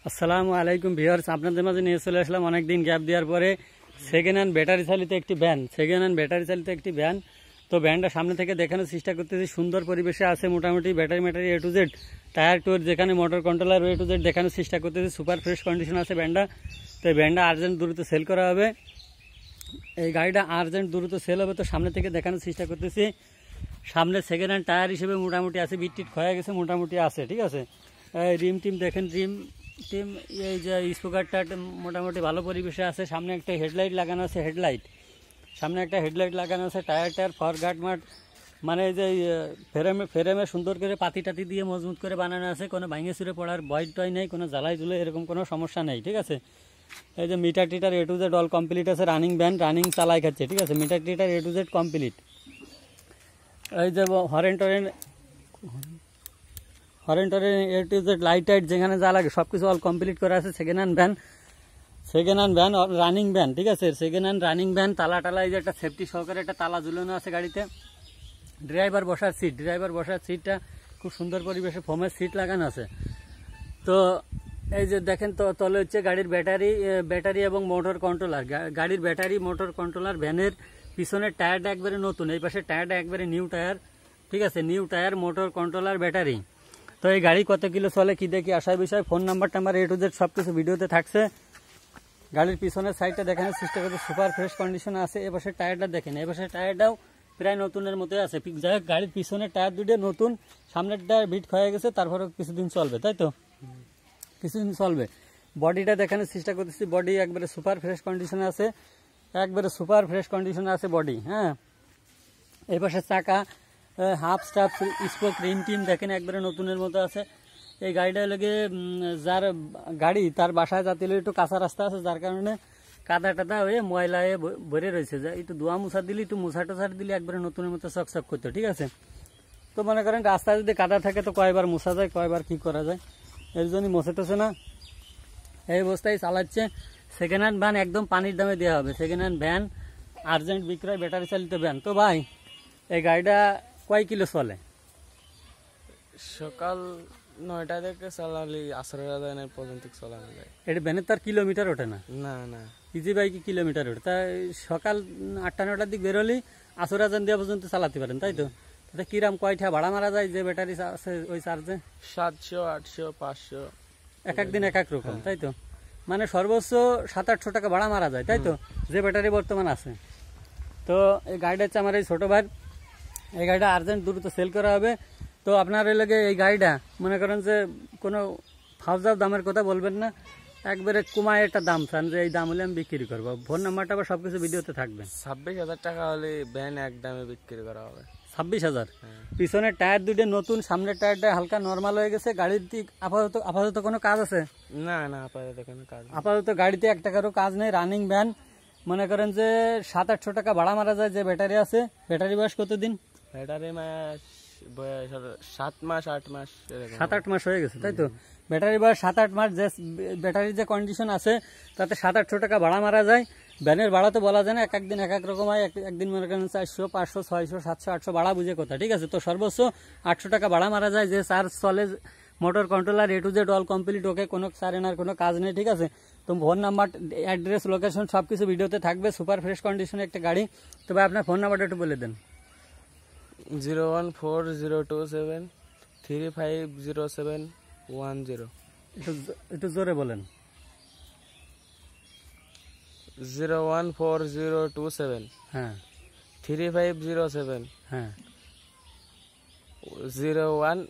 আসসালামু আলাইকুম ভিউয়ার্স, আপনাদের মাঝে নিয়ে চলে আসলাম অনেকদিন গ্যাপ দেওয়ার পরে সেকেন্ড হ্যান্ড ব্যাটারি চালিত একটি ভ্যান। তো ভ্যানটা সামনে থেকে দেখানোর চেষ্টা করতেছি। সুন্দর পরিবেশে আছে, মোটামুটি battery A to Z, tyre টুর যেখানে motor controller A to Z দেখানোর চেষ্টা করতেছি। সুপার ফ্রেশ কন্ডিশন আছে ভ্যানটা। তো এই ভ্যানটা আর্জেন্ট দ্রুত সেল করা হবে, এই গাড়িটা আর্জেন্ট দ্রুত সেল হবে। তো সামনে থেকে দেখানোর চেষ্টা করতেছি। সামনে সেকেন্ড হ্যান্ড টায়ার হিসেবে মোটামুটি আছে, বিট ক্ষয়ে গেছে, মোটামুটি আছে, ঠিক আছে। রিম টিম দেখেন, টিম এই যে স্পোকারটা মোটামুটি ভালো পরিবেশে আছে। সামনে একটা হেডলাইট লাগানো আছে, টায়ার ফর গার্ড মাঠ, মানে এই যে ফ্রেমে সুন্দর করে পাতি টাতি দিয়ে মজবুত করে বানানো আছে। কোনো ভাঙে চুরে পড়ার ভয় টয় নেই, কোনো জ্বালাই জুলে এরকম কোনো সমস্যা নেই, ঠিক আছে। এই যে metre টিটার A to Z all complete আছে। রানিং ভ্যান, রানিং চালাই খাচ্ছে, ঠিক আছে। Metre টিটার A to Z complete. এই যে horn টরেন A to Z light tight যেখানে যা লাগে সব কিছু অল কমপ্লিট করা আছে। Second hand van running van, ঠিক আছে। সেকেন্ড হ্যান্ড রানিং ভ্যান, তালা এই যে একটা সেফটি সহকারে একটা তালা ঝুলানো আছে গাড়িতে। ড্রাইভার বসার সিটটা খুব সুন্দর পরিবেশে ফোমের সিট লাগানো আছে। তো এই যে দেখেন, তো তলে হচ্ছে গাড়ির ব্যাটারি এবং মোটর কন্ট্রোলার। গাড়ির ব্যাটারি, মোটর কন্ট্রোলার, ভ্যানের পিছনের টায়ারটা একবারে নতুন, এই পাশে টায়ারটা একবারে নিউ টায়ার, ঠিক আছে। New tyre, motor controller, battery. তো এই গাড়ি কত কিলো চলে, কি দেখি, আসার বিষয়, phone number A to Z সব কিছু ভিডিওতে থাকছে। গাড়ির পিছনের সাইডটা দেখানোর চেষ্টা করতে, সুপার ফ্রেশ কন্ডিশন আছে। এপাশে টায়ারটা দেখেন, এপাশে টায়ারটাও প্রায় নতুনের মতো আছে। যাই হোক, গাড়ির পিছনের টায়ার দুটো নতুন, সামনের টায়ার বিট হয়ে গেছে, তারপরে কিছুদিন চলবে, তাই তো, কিছুদিন চলবে। বডিটা দেখানোর চেষ্টা করতেছি, বডি একবারে সুপার ফ্রেশ কন্ডিশনে আছে, বডি, হ্যাঁ। এই পাশে চাকা, হাফ স্টাফ, স্পোক, রিম টিম দেখেন একবারে নতুনের মতো আছে। এই গাড়িটা লেগে যার গাড়ি তার বাসায় যাতে একটু কাঁচা রাস্তা আছে, যার কারণে কাদা টাদা হয়ে ময়লা হয়ে ভরে রয়েছে। একটু ধোয়া মুছা দিলে, একটু মুছা টোছাট দিলে একবারে নতুনের মতো চকচক করতো, ঠিক আছে। তো মনে করেন রাস্তায় যদি কাদা থাকে তো কয়বার মুছা যায়, কয়বার কি করা যায়, এর জন্যই মুছাতেছে না, এই অবস্থায় চালাচ্ছে। সেকেন্ড হ্যান্ড ভ্যান একদম পানির দামে দেওয়া হবে। সেকেন্ড হ্যান্ড ভ্যান, আর্জেন্ট বিক্রয়, ব্যাটারি চালিত ভ্যান। তো ভাই, এই গাড়িটা কয় কিলো চলে? সকাল 9টা থেকে চালালি আসরের আদানের পর্যন্ত চালানো যায়। এটা ভ্যানের তার কিলোমিটার ওঠে না? না না, ইজি বাইকে কিলোমিটার ওঠে। তাই সকাল 8টা-9টার দিক বেরোলি আসর আজান দেওয়া পর্যন্ত চালাতে পারেন, তাই তো। তাতে কিরাম কয়টা ভাড়া মারা যায় যে ব্যাটারি আছে ওই চার্জে? 700, 800, 500, এক একদিন এক এক রকম, তাই তো। মানে সর্বোচ্চ 700-800 টাকা ভাড়া মারা যায়, তাই তো, যে ব্যাটারি বর্তমান আছে। তো এই গাড়িটা হচ্ছে আমার এই ছোটো ভাই, এই গাড়িটা আর্জেন্ট দ্রুত সেল করা হবে। তো আপনার লেগে এই গাড়িটা মনে করেন যে কোনো ফাউজার দামের কথা বলবেন না, একবারে কুমায় একটা দাম চান যে এই দাম হলে আমি বিক্রি করবো। ফোন নাম্বারটা আবার সবকিছু ভিডিওতে থাকবে। 26,000 টাকা হলে ভ্যান এক দামে বিক্রি করা হবে। 26,000। পিছনের টায়ার দুটো নতুন, সামনের টায়ারটা হালকা নর্মাল হয়ে গেছে। গাড়ির দিক আপাতত কোনো কাজ আছে? না না, আপাতত কোনো কাজ নেই। আপাতত গাড়িতে 1 টাকারও কাজ নেই। রানিং ভ্যান, মনে করেন যে 700-800 টাকা ভাড়া মারা যায় যে ব্যাটারি আছে। ব্যাটারি বয়স কতদিন? ব্যাটারি মাস বয়স 7 মাস 8 মাস, 7-8 মাস হয়ে গেছে, তাই তো। ব্যাটারি বয়স 7-8 মাস, যে ব্যাটারির যে কন্ডিশন আছে তাতে 700-800 টাকা ভাড়া মারা যায়। ভ্যানের ভাড়া তো বলা যায় না, এক একদিন এক এক রকম হয়। একদিন মনে করেন 400, 500, 600, 700, 800 ভাড়া বুঝে কথা, ঠিক আছে। তো সর্বোচ্চ 800 টাকা ভাড়া মারা যায়, যে চার্জ চলে, motor controller A to Z all complete, ওকে, কোনো সারেনার কোনো কাজ নেই, ঠিক আছে। তো ফোন নাম্বার, অ্যাড্রেস, লোকেশন সব কিছু ভিডিওতে থাকবে। সুপার ফ্রেশ কন্ডিশনে একটা গাড়ি। তবে আপনার ফোন নাম্বারটা একটু বলে দেন। 0140273 350710। একটু জোরে বলেন। 0140273 হ্যাঁ 3507 হ্যাঁ 01